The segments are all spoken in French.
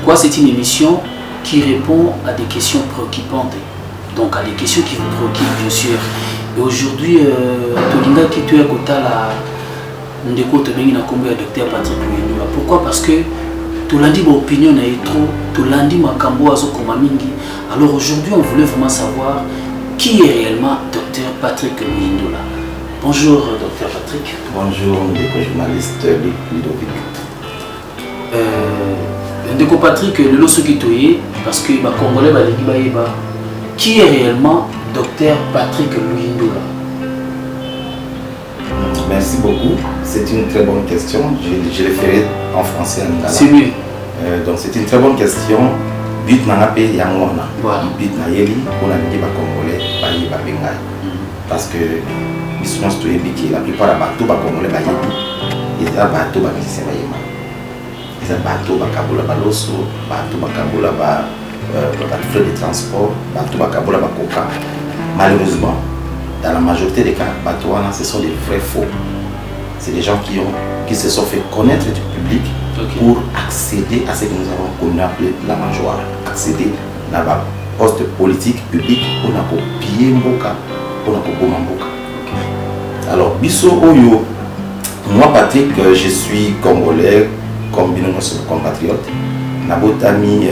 Quoi, c'est une émission qui répond à des questions préoccupantes, donc à des questions qui vous préoccupent bien sûr. Et aujourd'hui, Tolinga qui tu as côté la ndeko tobengi na kombo ya docteur Patrick Luyindula. Pourquoi? Parce que Tolandi mon opinion est trop, Tolandi makambo azo koma mingi. Alors aujourd'hui, on voulait vraiment savoir qui est réellement docteur Patrick Luyindula. Bonjour docteur Patrick. Bonjour ndeko journaliste Ludovic. Ndeko Patrick, le lot qui toye parce que les Congolais qui est réellement docteur Patrick Luyindula? Merci beaucoup. C'est une très bonne question. Je le ferai en français en lingala. C'est mieux. Donc c'est une très bonne question. But nanape yangona. But na yeli on a dit ba Congolais ba yeba bengai. Parce que ils sont tous biki la plupart des bateaux ba Congolais ba yebi. Ils ont bateau ba musicien ba yema. Ils ont bateau ba kabula ba loso, bateau ba kabula ba frais de transport, bateau ba kabula ba coca. Malheureusement, dans la majorité des cas, bateau ce sont des vrais faux. C'est des gens qui se sont fait connaître du public pour accéder à ce que nous avons connu appelé la mangeoire. Accéder à la poste politique public pour nous piller mboka, pour nous bomber mboka. Alors, biso oyo, moi Patrick, je suis congolais, comme bien notre compatriote. Nabotami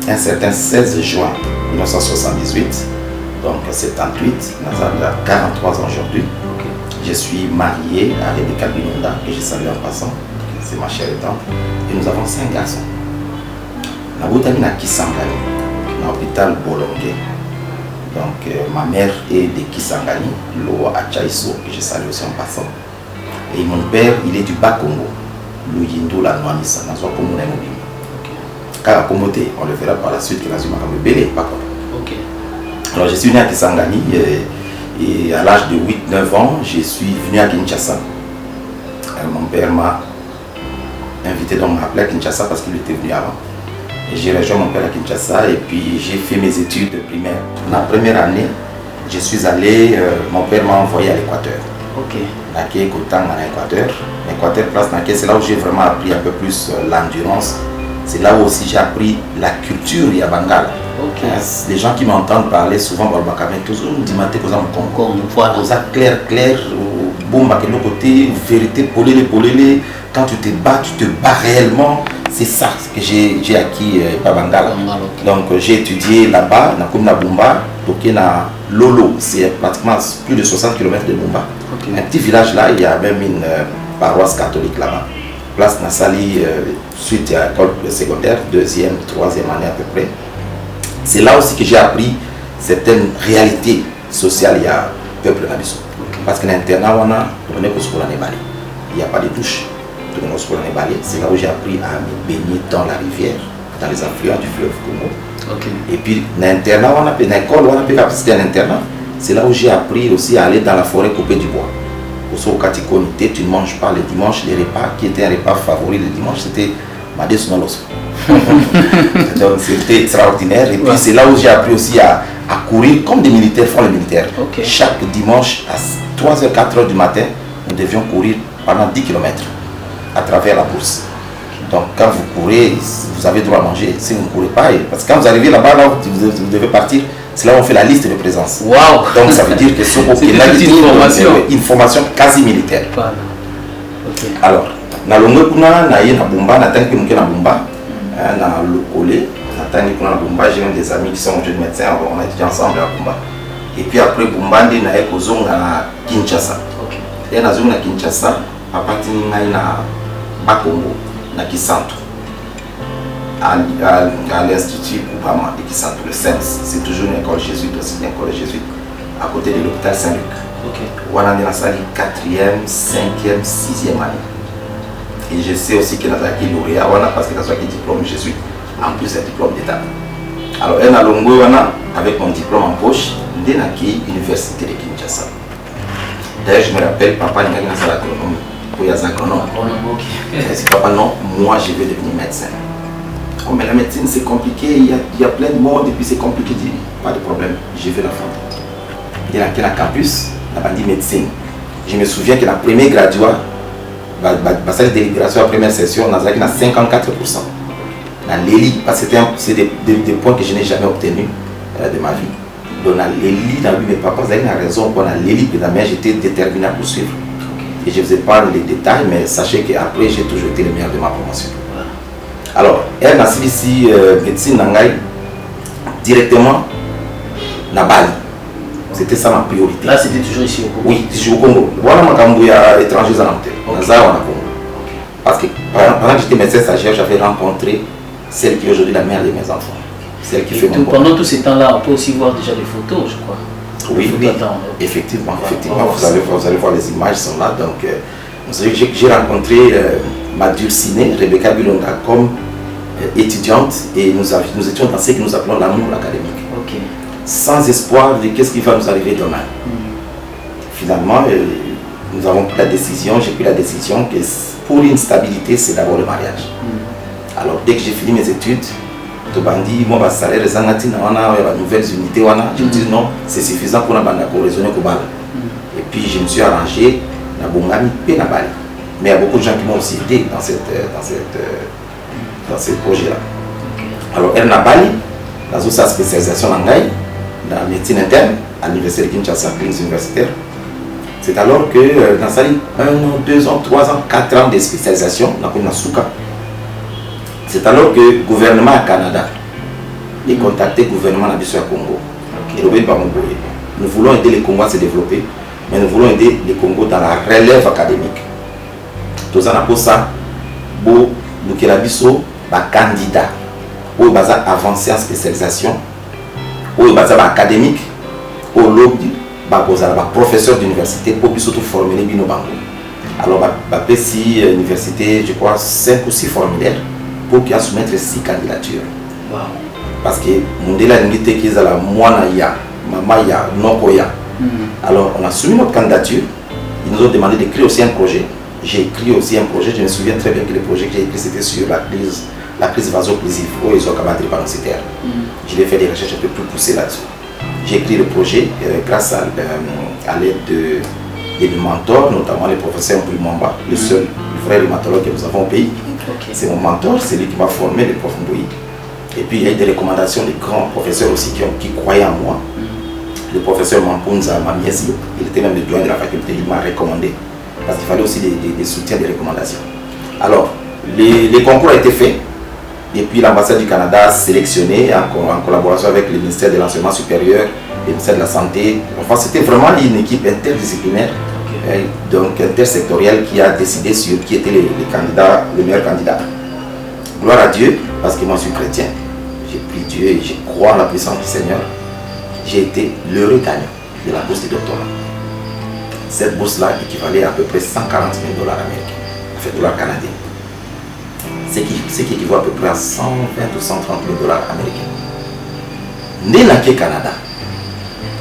un certain 16 juin 1978, donc 78, nous avons 43 ans aujourd'hui. Je suis marié à Rebecca Binonda, que je salue en passant, c'est ma chère tante, et nous avons 5 garçons. Nous avons à Kisangani, dans l'hôpital Bolongue. Donc ma mère est de Kisangani, l'eau à Tchaïso, que je salue aussi en passant. Et mon père, il est du Bas-Congo, Luyindula Noanissa, dans un commun mobile. Car à Komoté, on le verra par la suite que la Zuma me belé, pas quoi. Alors je suis né à Kisangani. Et à l'âge de 8-9 ans, je suis venu à Kinshasa. Mon père m'a invité donc à appeler à Kinshasa parce qu'il était venu avant. Et j'ai rejoint mon père à Kinshasa et puis j'ai fait mes études primaires. La première année, je suis allé, mon père m'a envoyé à l'Équateur. C'est là où j'ai vraiment appris un peu plus l'endurance. C'est là où aussi j'ai appris la culture Yabangala. Les gens qui m'entendent parler souvent toujours me disent clair, bomba quel côté, vérité, polélé. Quand tu te bats réellement. C'est ça que j'ai acquis à Bangala. Donc j'ai étudié là-bas, na Bumba, na Lolo, c'est pratiquement plus de 60 km de Bumba. Un petit village là, il y a même une paroisse catholique là-bas. Place Nassali, suite à l'école secondaire, 2e, 3e année à peu près. C'est là aussi que j'ai appris certaines réalités sociales il y a peuple Nabiso. Parce que l'internat, il n'y a pas de douche. C'est là où j'ai appris à me baigner dans la rivière, dans les affluents du fleuve Congo. Et puis l'internat, c'était un internat. C'est là où j'ai appris aussi à aller dans la forêt couper du bois. Au Katikonité, tu ne manges pas les dimanches, les repas qui étaient un repas favori le dimanche, c'était Madé Sonalos. Donc c'était extraordinaire. Et puis c'est là où j'ai appris aussi à courir comme des militaires font les militaires. Chaque dimanche à 3h, 4h du matin, nous devions courir pendant 10 km à travers la bourse. Donc quand vous courez, vous avez droit à manger. Si vous ne courez pas, parce que quand vous arrivez là-bas, là, vous devez partir. C'est là où on fait la liste de présence. Wow. Donc ça veut dire que c'est une formation quasi militaire. Alors, na longue kuna na ye na Bumba, na tanki muke na Bumba, na Lokole, na tanki kuna na Bumba, j'ai des amis qui sont jeunes médecins, on a étudié ensemble à Bumba. Et puis après Bumba, on a écosé à Kinshasa. Et na zone à Kinshasa, à partir de na Bakongo, na Kisantu. À l'Institut Obama de Kisantu, le SENS, c'est toujours une école jésuite aussi, une école jésuite, à côté de l'hôpital Saint-Luc. On a dans la salle 4e, 5e, 6e année. Et je sais aussi que nous avons acquis lauréat, parce que nous avons acquis diplôme jésuite, en plus un diplôme d'État. Alors, avec mon diplôme en poche, j'ai acquis l'université de Kinshasa. D'ailleurs, je me rappelle, papa n'a pas fait l'agronomie. Pour les agronomes. Si papa non, moi je veux devenir médecin. Mais la médecine c'est compliqué, il y a plein de monde et puis c'est compliqué. Je dis, pas de problème, je vais la faire. Il y a un campus, la bandit médecine. Je me souviens que la première graduat, la délibération, la première session, on a 54%. l'Eli, parce que c'est des points que je n'ai jamais obtenus de ma vie. Donc l'Eli, mes papas avaient une raison pour l'Eli, mais j'étais déterminé à poursuivre. Et je ne faisais pas les détails, mais sachez qu'après, j'ai toujours été le meilleur de ma promotion. Alors, elle m'a suivi ici, médecine Nangaï, directement, na Bali. C'était ça ma priorité. Là, c'était toujours ici au Congo? Oui, ici au Congo. Voilà, ma cambouille à étranger à l'antenne. Parce que pendant que j'étais médecin stagiaire, j'avais rencontré celle qui est aujourd'hui la mère de mes enfants. Celle qui fait mon pendant tous ces temps-là, on peut aussi voir déjà les photos, je crois. Oui, effectivement. Vous allez voir, les images sont là. Donc, j'ai rencontré Madure Siné, Rebecca Bilonga, comme étudiante, et nous étions dans ce que nous appelons l'amour académique. Sans espoir de qu'est-ce qui va nous arriver demain. Finalement, nous avons pris la décision, j'ai pris la décision que pour une stabilité, c'est d'abord le mariage. Alors, dès que j'ai fini mes études, Tobandi, moi, ma salaire, les anatines, on a les nouvelles unités, je me dis non, c'est suffisant pour nous raisonner au Bali. Et puis, je me suis arrangé, na Bongami, et na Bali. Mais il y a beaucoup de gens qui m'ont aussi aidé dans ce projet-là. Alors, elle n'a Bali, dans sa spécialisation en Ngaï, dans la médecine interne, à l'université de Kinshasa, clinique universitaire. C'est alors que dans sa ligne, 1 an, 2 ans, 3 ans, 4 ans de spécialisation, on a Souka. C'est alors que le gouvernement du Canada a contacté le gouvernement de Congo. Nous voulons aider les Congos à se développer, mais nous voulons aider les Congos dans la relève académique. Tout ça, pour ça, nous avons un candidat qui a avancé en spécialisation, qui est académique, qui est professeur d'université pour surtout former les binobango. Alors, si l'université, je crois, 5 ou 6 formulaires pour qu'il y ait soumettre 6 candidatures. Wow. Parce que Mundela Ngite qui est la Moanaya, Mamaya, Nokoya. Alors, on a soumis notre candidature. Ils nous ont demandé d'écrire aussi un projet. J'ai écrit aussi un projet. Je me souviens très bien que le projet que j'ai écrit, c'était sur la crise vaso-occlusive où ils ont combattu les parasitaires. Je l'ai fait des recherches un peu plus poussées là-dessus. J'ai écrit le projet grâce à l'aide de mentors, notamment le professeur Mbouimamba, le seul vrai rhumatologue que nous avons au pays. C'est mon mentor, c'est lui qui m'a formé, le prof Mbouy. Et puis il y a eu des recommandations des grands professeurs aussi qui croyaient en moi. Le professeur Mampunza Mamiesi, il était même le doyen de la faculté, il m'a recommandé. Parce qu'il fallait aussi des soutiens, des recommandations. Alors, les concours ont été faits. Et puis l'ambassade du Canada a sélectionné en collaboration avec le ministère de l'Enseignement supérieur, le ministère de la Santé. Enfin, c'était vraiment une équipe interdisciplinaire, donc intersectorielle, qui a décidé sur qui était le meilleur candidat. Gloire à Dieu, parce que moi je suis chrétien. J'ai pris Dieu et je crois en la puissance du Seigneur. J'ai été l'heureux gagnant de la bourse de doctorat. Cette bourse-là équivalait à peu près 140 000 $ américains, enfin dollars canadiens. Ce qui équivaut à peu près à 120 ou 130 000 $ américains. Né dans le Canada.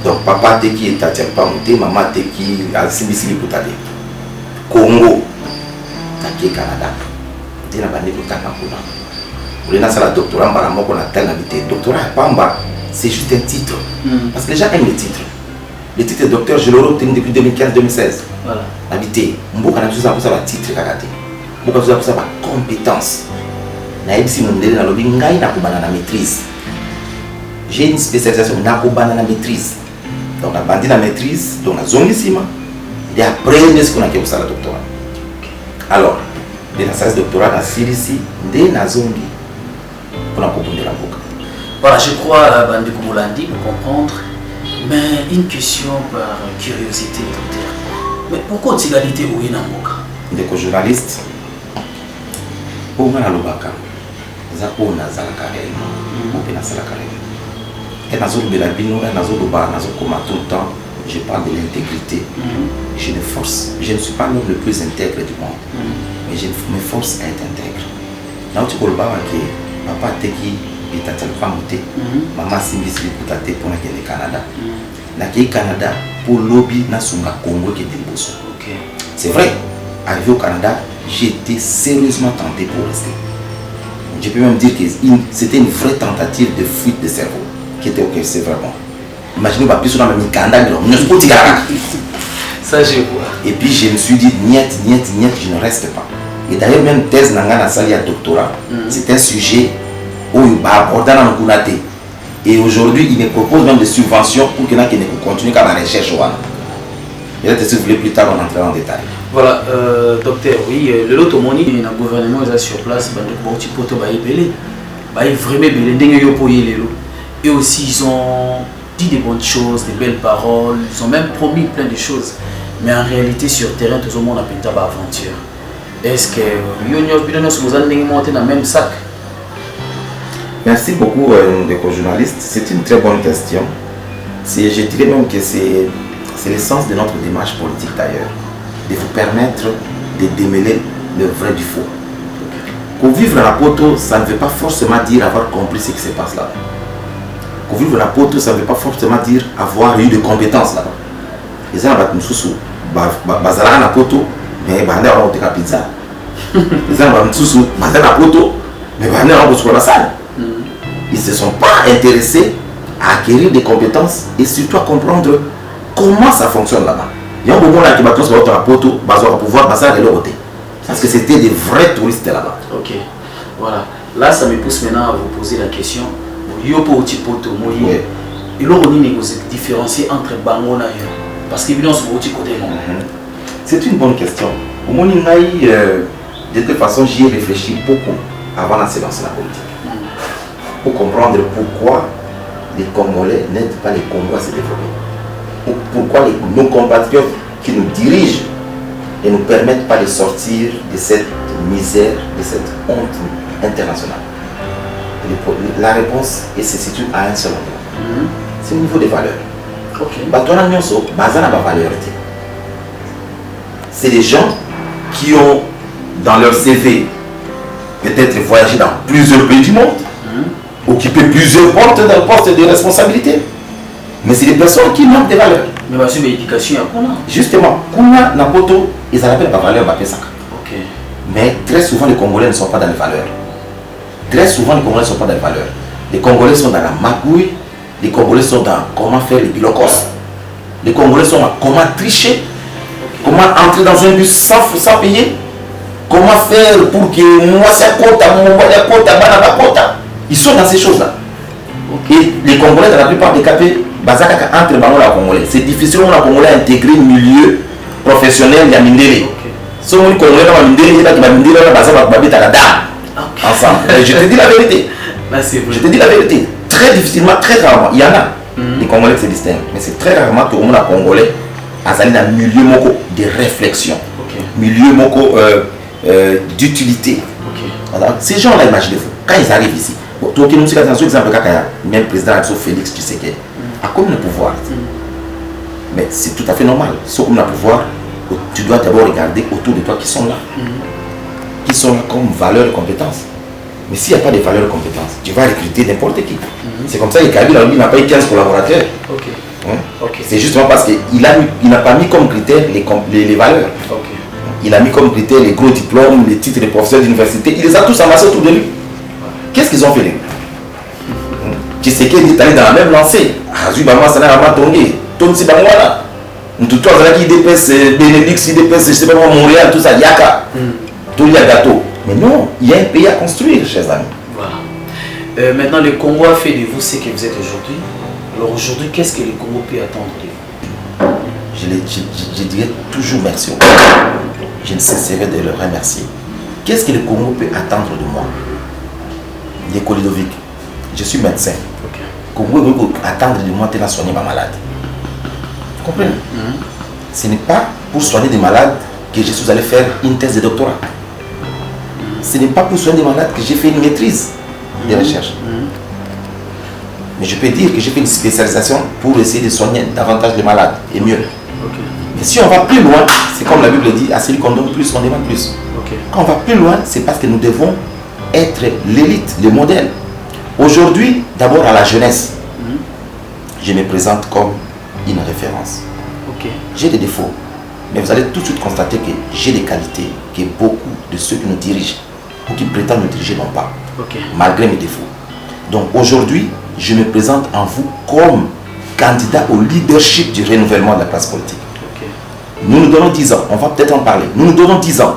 Donc papa te qui est à Tiapamoute, maman te qui est à Sibisili Poutade. Congo, dans le Canada. Dès la bande pour Takakuna. Pour les nations, le doctorat, on a tel habité. Doctorat à Pamba, c'est juste un titre. Parce que les gens aiment les titres. Le titre de docteur, je l'ai obtenu depuis 2015-2016. Voilà. Habité. Mboka n'a pas besoin de titre kagate. Mboka n'a pas besoin de compétence. Si mon délai dans le bingai n'a pas de maîtrise. J'ai une spécialisation n'a pas de maîtrise. Donc la bandit la maîtrise, donc la zone ici, et après ce qu'on a fait pour ça le doctorat. Alors, de la science doctorat dans Sirisi, de la zone pour la coupe de la boca. Voilà, je crois, Bandi Koumolandi, pour comprendre. Mais une question par curiosité, docteur. Mais pourquoi l'égalité où il y a un des journalistes, pour moi, l'obaka, on a zalaka réellement, on a zalaka réellement. Et dans le belabino, et dans le loba, dans le coma tout le temps, je parle de l'intégrité. J'ai une force. Je ne suis pas l'homme le plus intègre du monde, mais je me force à être intègre. Là où tu vois le baba qui papa teki et ta telle femme ôté, maman simbisi pour ta tête pour le Canada. Dans le Canada, pour lobby, na sunga Congo qui est des bosso. C'est vrai. Arrivé au Canada, j'ai été sérieusement tenté pour rester. Je peux même dire que c'était une vraie tentative de fuite de cerveau. Qui était ok, c'est vraiment. Imaginez ma puce dans le Canada, ça je vois. Et puis je me suis dit, niet, je ne reste pas. Et d'ailleurs, même thèse Nanga Nasali à doctorat, c'est un sujet Et aujourd'hui, il me propose même des subventions pour que nous continuions à la recherche. Peut-être si vous voulez plus tard, on entrera en détail. Voilà, docteur, oui, le lot au monde, le gouvernement est sur place, et aussi ils ont dit des bonnes choses, des belles paroles, ils ont même promis plein de choses. Mais en réalité, sur le terrain, tout le monde a pété à l'aventure. Est-ce que vous avez monté dans le même sac? Merci beaucoup, les journalistes. C'est une très bonne question. Je dirais même que c'est l'essence de notre démarche politique d'ailleurs, de vous permettre de démêler le vrai du faux. Pour vivre à la Poto, ça ne veut pas forcément dire avoir compris ce qui se passe là-bas. Pour vivre à la Poto, ça ne veut pas forcément dire avoir eu des compétences là-bas. Les gens bazala na Poto, mais bande a monté la pizza. Les gens bazala na Poto, mais bande a monté la salle. Ils ne se sont pas intéressés à acquérir des compétences et surtout à comprendre comment ça fonctionne là-bas. Il y a un moment là qui va pouvoir passer à l'autre côté. Parce que c'était des vrais touristes là-bas. Ok, voilà. Là, ça me pousse maintenant à vous poser la question. Yopo Poto, Moye. Et là, on est différencier entre Bango et Yo. Parce qu'évidemment, c'est votre côté. C'est une bonne question. Au moins, de toute façon, j'y ai réfléchi beaucoup avant de se lancer la politique. Pour comprendre pourquoi les Congolais n'aident pas les Congolais à se développer. Pourquoi nos compatriotes qui nous dirigent et ne nous permettent pas de sortir de cette misère, de cette honte internationale. La réponse se situe à un seul endroit. C'est au niveau des valeurs. C'est des gens qui ont dans leur CV peut-être voyagé dans plusieurs pays du monde, occupé plusieurs postes de responsabilité. Mais c'est des personnes qui manquent de valeurs. Mais c'est l'éducation à Kuna. Justement, Kuna, Napoto, ils appellent la valeur Bapesaka. Mais très souvent, les Congolais ne sont pas dans les valeurs. Très souvent, les Congolais ne sont pas dans les valeurs. Les Congolais sont dans la magouille. Les Congolais sont dans comment faire les bilocos. Les Congolais sont dans comment tricher. Comment entrer dans un bus sans payer. Comment faire pour que moi, c'est quota. Ils sont dans ces choses-là. Et les Congolais, dans la plupart des cas, entre les Congolais. C'est difficile pour les Congolais à intégrer le milieu professionnel de la Mindele. Si on est Congolais dans la Mindele, il y a des Mindele ensemble. Je te dis la vérité. Je te dis la vérité. Très difficilement, très rarement. Il y en a des Congolais qui se distinguent. Mais c'est très rarement que le monde Congolais a allé dans le milieu de réflexion. Milieu d'utilité. Ces gens-là, imaginez-vous, quand ils arrivent ici, tout le monde sait exemple même le président Félix Tshisekedi a comme le pouvoir. Mais c'est tout à fait normal. Sauf comme le pouvoir, tu dois d'abord regarder autour de toi qui sont là. Qui sont là comme valeurs et compétences. Mais s'il n'y a pas de valeurs et compétences, tu vas recruter n'importe qui. C'est comme ça que Kabila n'a pas eu 15 collaborateurs. C'est justement parce qu'il n'a pas mis comme critère les valeurs. Il a mis comme critère les gros diplômes, les titres de professeurs d'université. Il les a tous amassés autour de lui. Qu'est-ce qu'ils ont fait? Tshisekedi est allé dans la même lancée. Benelux, IDPS, je sais pas moi, Montréal, tout ça, Yaka. Tout y a gâteau. Mais non, il y a un pays à construire, chers amis. Voilà. Maintenant, le Congo a fait de vous ce que vous êtes aujourd'hui. Alors aujourd'hui, qu'est-ce que le Congo peut attendre de vous? Je dirais toujours merci au Congo. Je ne cesserai de le remercier. Qu'est-ce que le Congo peut attendre de moi? Nico Ludovic, je suis médecin. Le Congo peut attendre de moi de soigner ma malade. Vous comprenez? Ce n'est pas pour soigner des malades que je suis allé faire une thèse de doctorat. Ce n'est pas pour soigner des malades que j'ai fait une maîtrise de recherche. Mais je peux dire que j'ai fait une spécialisation pour essayer de soigner davantage les malades et mieux. Mais si on va plus loin, c'est comme la Bible dit, à celui qu'on donne plus, on demande plus. Quand on va plus loin, c'est parce que nous devons être l'élite, le modèle. Aujourd'hui, d'abord à la jeunesse, je me présente comme une référence. J'ai des défauts, mais vous allez tout de suite constater que j'ai des qualités que beaucoup de ceux qui nous dirigent ou qui prétendent nous diriger n'ont pas, malgré mes défauts. Donc aujourd'hui, je me présente en vous comme candidat au leadership du renouvellement de la classe politique. Nous nous donnons 10 ans, on va peut-être en parler. Nous nous donnons 10 ans,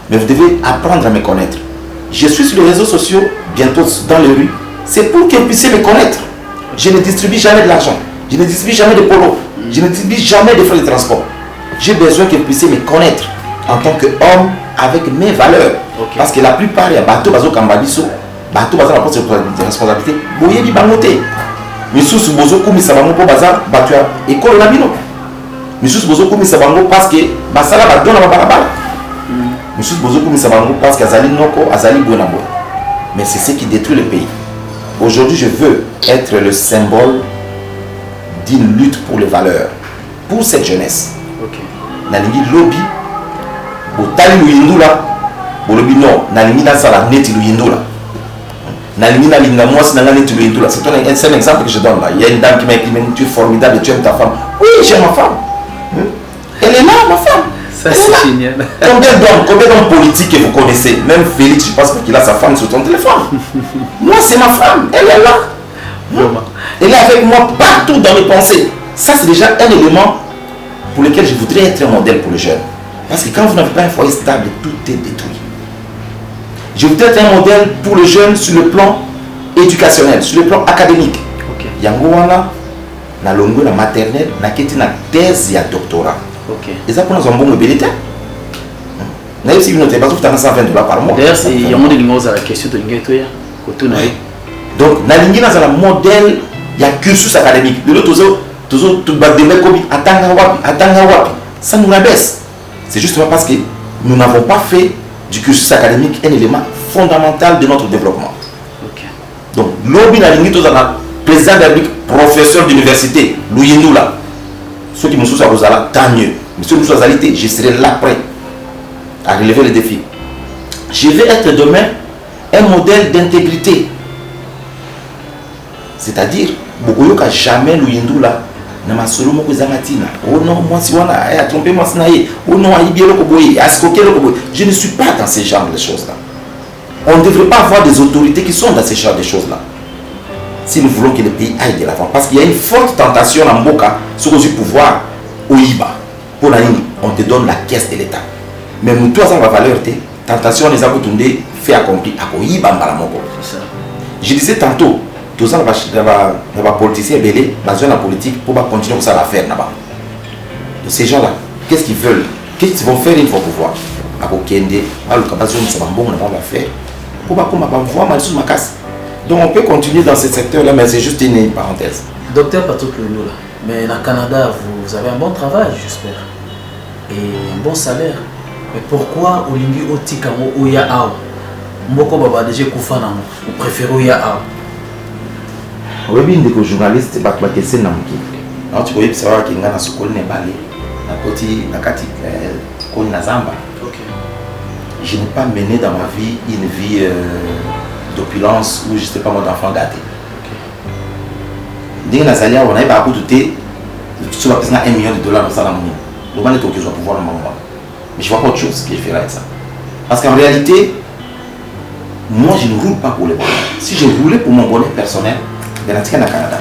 mais vous devez apprendre à me connaître. je suis sur les réseaux sociaux, bientôt dans les rues, c'est pour que vous puissiez me connaître. Je ne distribue jamais de l'argent, je ne distribue jamais de polo, je ne distribue jamais de frais de transport. J'ai besoin que vous puissiez me connaître en tant qu'homme avec mes valeurs. Okay. Parce que la plupart, il y a bateau, bateau, kambabiso, bateau, bateau, la poste de responsabilité, boye bi bangote. Misusu bozo koumi sabango po bazar, batua, école la bino. Misusu bozo koumi sabango parce que basala ba dona ba balabala. Misusu bozo koumi sabango parce que azali noko, azali bonabo. Mais c'est ce qui détruit le pays. Aujourd'hui, je veux être le symbole d'une lutte pour les valeurs, pour cette jeunesse. Ok. Nalingi lobby, botali luyindula, bolobi non, nalingi na sala neti luyindula. Nalingi na linga moi si neti luyindula. C'est un exemple que je donne là. Il y a une dame qui m'a écrit, tu es formidable, tu aimes ta femme. Oui, j'aime ma femme. Elle est là, ma femme. Ça c'est génial. Combien d'hommes politiques que vous connaissez? Même Félix, je pense qu'il a sa femme sur ton téléphone. Moi, c'est ma femme. Elle est là. Elle est avec moi partout dans mes pensées. Ça, c'est déjà un élément pour lequel je voudrais être un modèle pour les jeunes. Parce que quand vous n'avez pas un foyer stable, tout est détruit. Je voudrais être un modèle pour les jeunes sur le plan éducationnel, sur le plan académique. Yangowana, na longo na maternelle, na keti na thèse et doctorat. Et ça pour nous un bon mobilité. D'ailleurs, si vous notez pas, vous avez $120 par mois. D'ailleurs, il y a un modèle à la question de l'ingénieur. Donc, na lingi na un modèle, il y a cursus académique. De l'autre, tout bat des mecs comme atanga wapi. Ça nous rabaisse. C'est justement parce que nous n'avons pas fait du cursus académique un élément fondamental de notre développement. Donc, l'objet na lingi tout ça, président de la République, professeur d'université, Louyendoula. Ceux qui me sont à tant mieux. Mais ceux qui me sont à je serai là prêt à relever les défis. Je vais être demain un modèle d'intégrité. C'est-à-dire, beaucoup n'a jamais Louyendoula. Oh non, moi si on a trompé moi si oh non, je ne suis pas dans ces genres de choses-là. On ne devrait pas avoir des autorités qui sont dans ces genres de choses-là. Si nous voulons que le pays aille de l'avant. Parce qu'il y a une forte tentation en Mboka sur le pouvoir au IBA. Pour la ligne, on te donne la caisse de l'État. Mais nous, tous ensemble, la valeur, tentation des aboutoundés fait accompli à IBA Mbalamoko. Je disais tantôt, tous ensemble, les politiciens belés, dans la politique, pour continuer ça à faire là-bas. Ces gens-là, qu'est-ce qu'ils veulent? Qu'est-ce qu'ils vont faire une fois pouvoir? À Bokende, à l'occasion de ça, on va faire. Pour pouvoir mal sous ma casse. Donc on peut continuer dans ce secteur-là, mais c'est juste une parenthèse. Docteur Patrick Lulula, mais au Canada, vous avez un bon travail, j'espère, et un bon salaire. Mais pourquoi au Lingi Otikamo Oya Ao Moko Baba déjà Koufana, vous préférez Oya Ao? Oui, bien des journalistes, c'est Namuki. Alors tu peux savoir qu'il y a un sukol Nebali, Nakati, Nazamba. Je n'ai pas mené dans ma vie une vie d'opulence ou je ne sais pas moi d'enfant gâté. Dès que Nazalia, on avait beaucoup de thé, tu vas payer $1 million dans ça. Le moment où tu vas pouvoir le moment. Mais je vois pas autre chose que je ferai avec ça. Parce qu'en réalité, moi je ne roule pas pour le bonheur. Si je roulais pour mon bonheur personnel, je vais au Canada.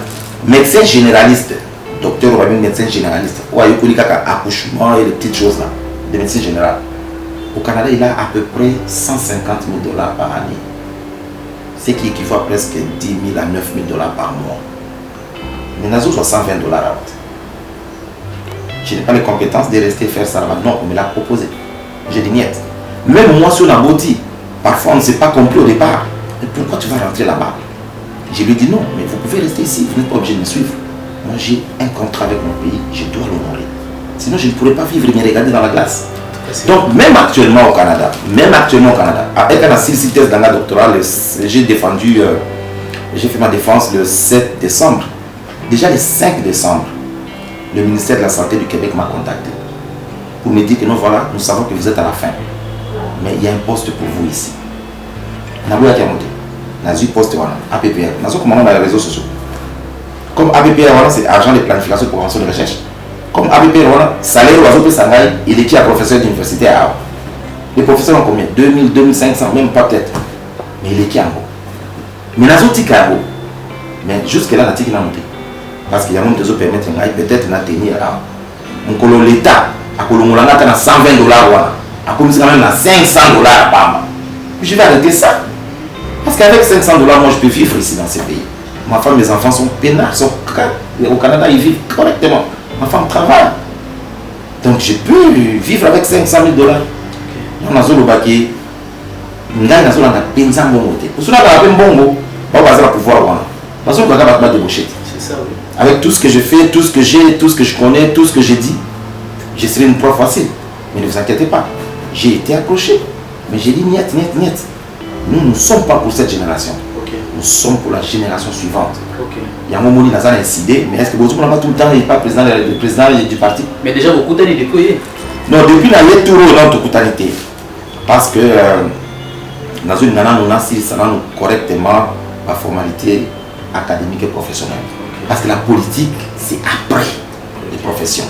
Médecin généraliste, docteur ou même médecin généraliste, ou à accouchement et les petites choses là, de médecine générale. Au Canada, il a à peu près $150 000 par année. Ce qui équivaut à presque $10 000 à $9 000 par mois. Mais nous avons $120 à l'heure. Je n'ai pas les compétences de rester faire ça là-bas. Non, on me l'a proposé. J'ai dit niet. Même moi sur la body, parfois on ne s'est pas compris au départ. Mais pourquoi tu vas rentrer là-bas? Je lui ai dit non, mais vous pouvez rester ici, vous n'êtes pas obligé de me suivre. Moi j'ai un contrat avec mon pays, je dois l'honorer. Sinon je ne pourrais pas vivre et me regarder dans la glace. Donc même actuellement au Canada, avec un assise thèse dans la doctorale, j'ai fait ma défense le 7 décembre. Déjà le 5 décembre, le ministère de la Santé du Québec m'a contacté pour me dire que non, voilà, nous savons que vous êtes à la fin. Mais il y a un poste pour vous ici. Nous avons un poste APPR. Nous avons commandé dans les réseaux sociaux. Comme APPR, c'est argent de planification pour avancer de recherche. Comme APPR, salaire au Sangaï, il est qui à professeur d'université à Ao. Les professeurs ont combien? 2000, 2500, même pas peut-être. Mais il est qui en haut? Mais nous avons mais jusque-là, nous avons monté. Parce qu'il y a même des autres permettre peut-être de tenir à l'État, à $120, à quand même $500 par mois. Je vais arrêter ça. Parce qu'avec 500 $, moi je peux vivre ici dans ce pays. Ma femme, mes enfants sont peinards, sont au Canada, ils vivent correctement. Ma femme travaille. Donc je peux vivre avec 500 000 $. On a zolo baki. Ngai na zolo na penza mbongo te. Parce qu'on a un bongo, on va pouvoir voir. Parce qu'on va pas débaucher. C'est ça, oui. Avec tout ce que je fais, tout ce que j'ai, tout ce que je connais, tout ce que j'ai dit, je serai une proie facile. Mais ne vous inquiétez pas, j'ai été accroché. Mais j'ai dit niet. Nous ne sommes pas pour cette génération. Okay. Nous sommes pour la génération suivante. Okay. Il y a un moment où il a décidé, mais est-ce que vous n'avez pas tout le temps, il n'est pas président du parti? Mais déjà, beaucoup d'années depuis. Non, depuis la lettre dans toute totalité. Parce que dans une nana, nous avons correctement la formalité académique et professionnelle. Okay. Parce que la politique, c'est après les professions.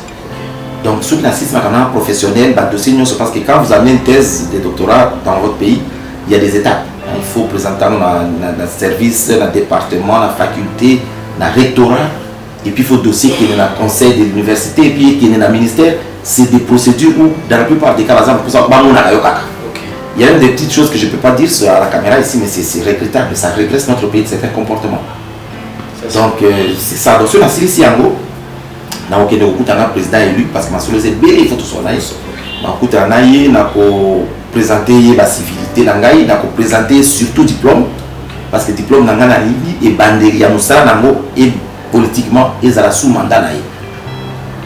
Donc, ceux qui n'assistent à un professionnel, c'est parce que quand vous avez une thèse de doctorat dans votre pays, il y a des étapes. Il faut présenter dans le service, dans le département, dans la faculté, dans le rectorat. Et puis il faut dossier qui est dans le conseil de l'université et puis qui est dans le ministère. C'est des procédures où, dans la plupart des cas, par exemple, il y a même des petites choses que je ne peux pas dire sur la caméra ici, mais c'est regrettable. Ça régresse notre pays de certains comportements. Donc, c'est ça. Donc, sur la Syrie, on a un président élu parce que ma soeur est belle, il faut tout ça. On a présenter la civilité, on a présenter surtout diplôme, parce que le diplôme est bandé, et politiquement, ils ont sous mandat.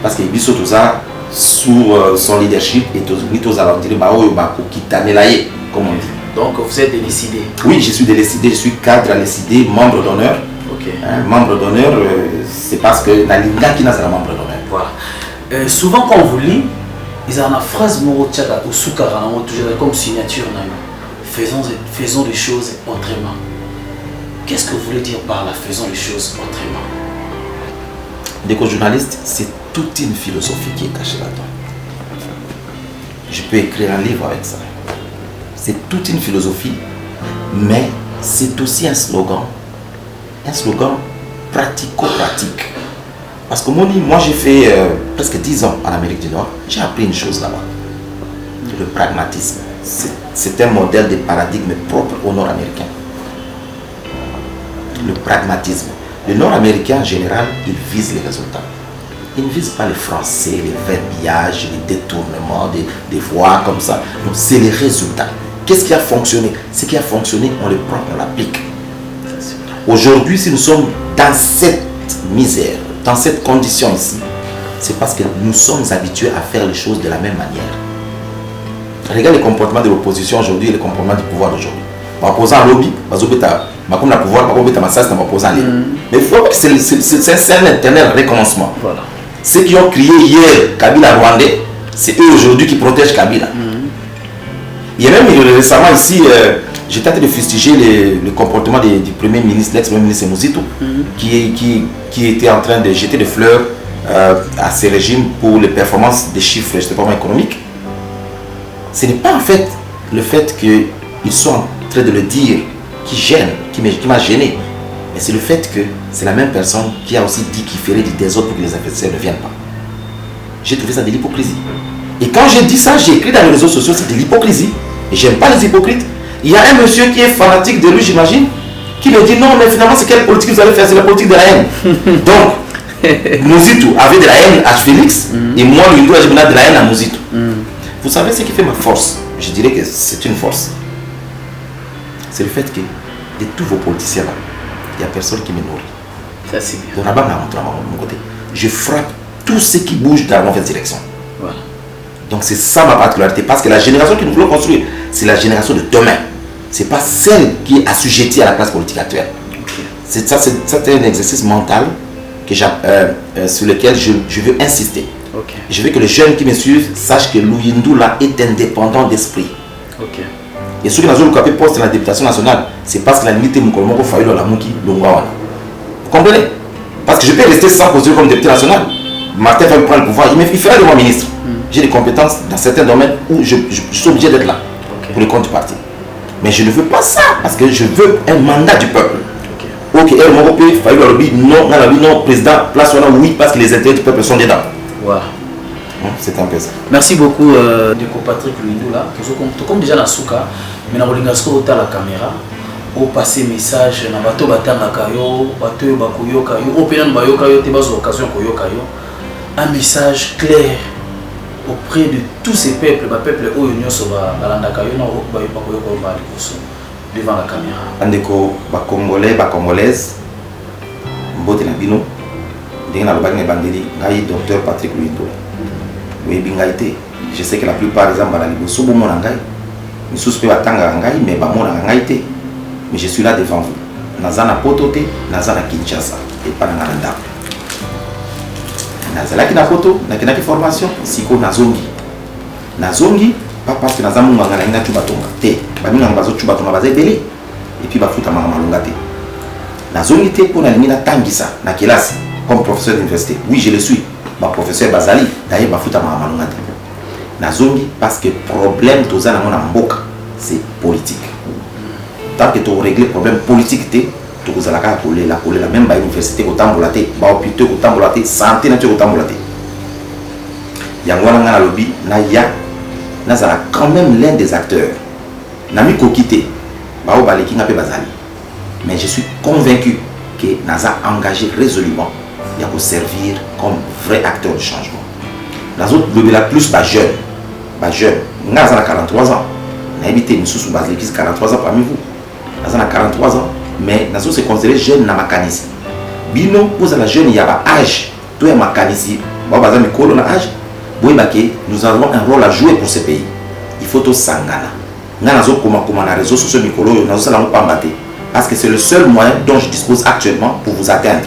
Parce que tout ça, sous son leadership, et tous les alentours, comme on dit. Donc vous êtes décidé? Oui, je suis décidé, je suis cadre décidé, membre d'honneur. Okay. Membre d'honneur, c'est parce que la Linga qui n'a pas membre d'honneur. Voilà. Souvent quand on vous lit, ils ont une phrase ou soukara, comme signature. Faisons les choses autrement. Qu'est-ce que vous voulez dire par là, faisons les choses autrement? D'éco-journaliste, c'est toute une philosophie qui est cachée là-dedans. Je peux écrire un livre avec ça. C'est toute une philosophie, mais c'est aussi un slogan pratico-pratique. Parce que moi j'ai fait presque 10 ans en Amérique du Nord, j'ai appris une chose là-bas. Le pragmatisme. C'est un modèle de paradigme propre au Nord-Américain. Le pragmatisme. Le Nord-Américain en général, il vise les résultats. Il ne vise pas les français, les verbiages, les détournements, des voix comme ça. Non, c'est les résultats. Qu'est-ce qui a fonctionné? Ce qui a fonctionné, on le prend, on l'applique. Aujourd'hui, si nous sommes dans cette misère, dans cette condition ici, c'est parce que nous sommes habitués à faire les choses de la même manière. Regarde le comportement de l'opposition aujourd'hui et le comportement du pouvoir d'aujourd'hui. L'opposant lobby, comme la pouvoir, mais il faut que c'est un éternel recommencement. Voilà. Ceux qui ont crié hier Kabila Rwandais, c'est eux aujourd'hui qui protègent Kabila. Il y a même récemment ici, j'étais en train de fustiger le comportement du premier ministre, l'ex-premier ministre Mouzito, qui était en train de jeter des fleurs à ces régimes pour les performances des chiffres justement économiques. Ce n'est pas en fait le fait qu'ils soient en train de le dire qui gêne, qui m'a gêné, mais c'est le fait que c'est la même personne qui a aussi dit qu'il ferait du désordre pour que les investisseurs ne viennent pas. J'ai trouvé ça de l'hypocrisie. Et quand j'ai dit ça, j'ai écrit dans les réseaux sociaux, c'est de l'hypocrisie. Et j'aime pas les hypocrites. Il y a un monsieur qui est fanatique de lui, j'imagine, qui me dit non, mais finalement, c'est quelle politique vous allez faire? C'est la politique de la haine. Donc, Mouzito avait de la haine à Félix, et moi, lui, j'ai de la haine à Mouzito. Vous savez ce qui fait ma force? Je dirais que c'est une force. C'est le fait que de tous vos politiciens là, il n'y a personne qui me nourrit. Ça c'est bien. Donc, je frappe tous ceux qui bougent dans la mauvaise direction. Voilà. Donc c'est ça ma particularité. Parce que la génération que nous voulons construire, c'est la génération de demain. Ce n'est pas celle qui est assujettie à la classe politique actuelle. Okay. C'est un exercice mental que sur lequel je veux insister. Okay. Je veux que les jeunes qui me suivent sachent que Luyindula est indépendant d'esprit. Okay. Et ceux qui n'ont pas poste dans la députation nationale, c'est parce que la limite est Moukolomoko Fayolo la Mouki Lungwawana. Vous comprenez? Parce que je peux rester sans postuler comme député national. Martin va prendre le pouvoir, il fera de moi ministre. J'ai des compétences dans certains domaines où je suis obligé d'être là pour le compte du parti. Mais je ne veux pas ça parce que je veux un mandat du peuple. Ok, elle m'a repris, Fayolo Lobby, non, président, place oui, parce que les intérêts du peuple sont dedans. Voilà. C'est un peu ça. Merci beaucoup de Patrick Luyindula. Comme déjà dans Souka, Mais dans la caméra, au passer message, na bato batanga kayo, bato bakuyo kayo, au pénan bayo kayo, te bazo occasion koyo kayo, un message clair auprès de tous ces peuples, ba peuple oyo nyoso ba balanda kayo na ba koyo ko ba likoso devant la caméra. Andeko ba congolais, ba congolaises, mbote na bino, ndenge na lobaki na bandeli, ngai docteur Patrick Luindo. Oui, bingaité. Je sais que la plupart des gens balali boso bo mona ngai. Misusu pe batanga ngai mais ba mona ngai te. Mais je suis là devant vous. Nazana Potote, Nazana Kinshasa. Et pas dans la Nazala qui na photo, na qui formation, siko Nazongi. Nazongi, pas parce que Nazamu Mangana ina Chubatonga. Te, Bamina Bazo Chubatonga Bazé Belé. Et puis Bafuta Malunga te. Nazongi te pour la limite Tangisa, na Kelasi, comme professeur d'université. Oui, je le suis. Ma professeur Bazali, d'ailleurs Bafuta Malunga te. Nazongi parce que problème Tozana Mona Mboka, c'est politique. Tant que tu règles le problème politique, tu as la même université au Tambolate, hôpital au Tambolate, santé au Tambolate. Yangwana na lobby, Naya, Nazala quand même l'un des acteurs. Nami Kokite, Bao Baleki n'a pas Bazali. Mais je suis convaincu que Naza a engagé résolument et à servir comme vrai acteur de changement. Les autres, le la plus bas jeune, Naza a 43 ans. N'habitez une sous base l'église 43 ans parmi vous. Naza a 43 ans, mais Nazo se considéré jeune dans Makanisi. Bino, pour la jeune, il y a un âge. Tout est Makanisi. Baza Mikolo na âge. Nous avons un rôle à jouer pour ce pays. Il faut tout sangana. Nazo comment na réseaux sociaux Mikolo, Nazo la pas battre. Parce que c'est le seul moyen dont je dispose actuellement pour vous atteindre.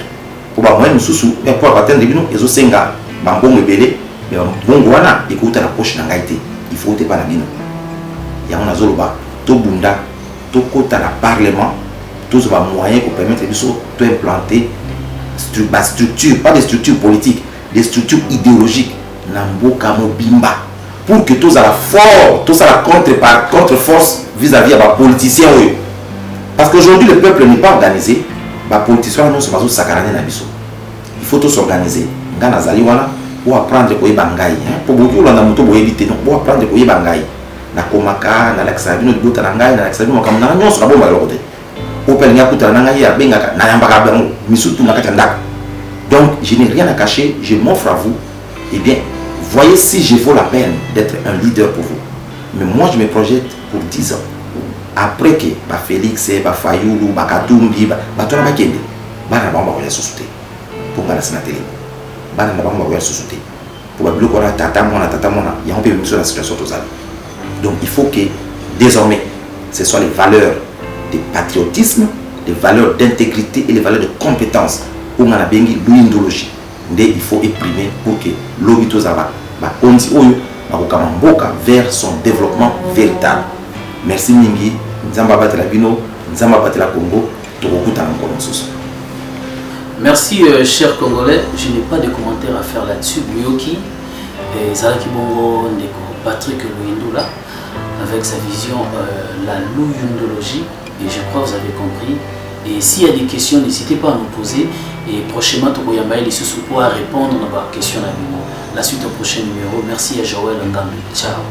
Pour moi, nous sous pour atteindre Bino, Ezo Senga, Bambon et Belé, mais Bongwana, écoute la poche dans Gaïté. Il faut te pas la Bino. Il y a un azoloba, to bunda, to kota la parlement, tous les moyens pour permettre de implanter structure, pas des structures politiques, des structures idéologiques, Namboka Mobimba, pour que tous à la force, tous à la contre-force vis-à-vis des politiciens. Parce qu'aujourd'hui le peuple n'est pas organisé, les politiciens ne sont pas sacarés dans biso. Il faut tous s'organiser. Ngana zaliwana pour apprendre ko yebangai, pour beaucoup la moto pour éviter donc pour apprendre ko yebangai. Na komaka na laksabino bota na ngai na laksabino kamna nyonso na bomba lokote opel nya kuta na ngai ya benga na yamba ka bango misutu na katanda. Donc je n'ai rien à cacher, je m'offre à vous. Eh bien, voyez si je vaux la peine d'être un leader pour vous. Mais moi je me projette pour 10 ans. Après que ba Félix ba Fayoulou ba Katumbi ba tona ba kende bana ba ba ya société pour bana na télé bana ba ba ya société pour ba bloko na tata mona ya on peut même sur la situation totale. Donc il faut que désormais ce soit les valeurs de patriotisme, les valeurs d'intégrité et les valeurs de compétence où on a bien l'indologie. Il faut exprimer pour que l'obito zaba ba onzi oyo ba mboka vers son développement véritable. Merci Mingi, Nzamba Batela Bino, Nzamba Batela Congo, Torokuta encore Nsoso. Merci chers Congolais, je n'ai pas de commentaires à faire là-dessus. Myoki et Zalaki Bongo Ndeko Patrick Luindo là, avec sa vision la louyundologie, et je crois que vous avez compris. Et s'il y a des questions, n'hésitez pas à nous poser. Et prochainement, Tokoyamba et les sous-sous pourra répondre à vos questions. La suite au prochain numéro. Merci à Joël Ngambi. Ciao.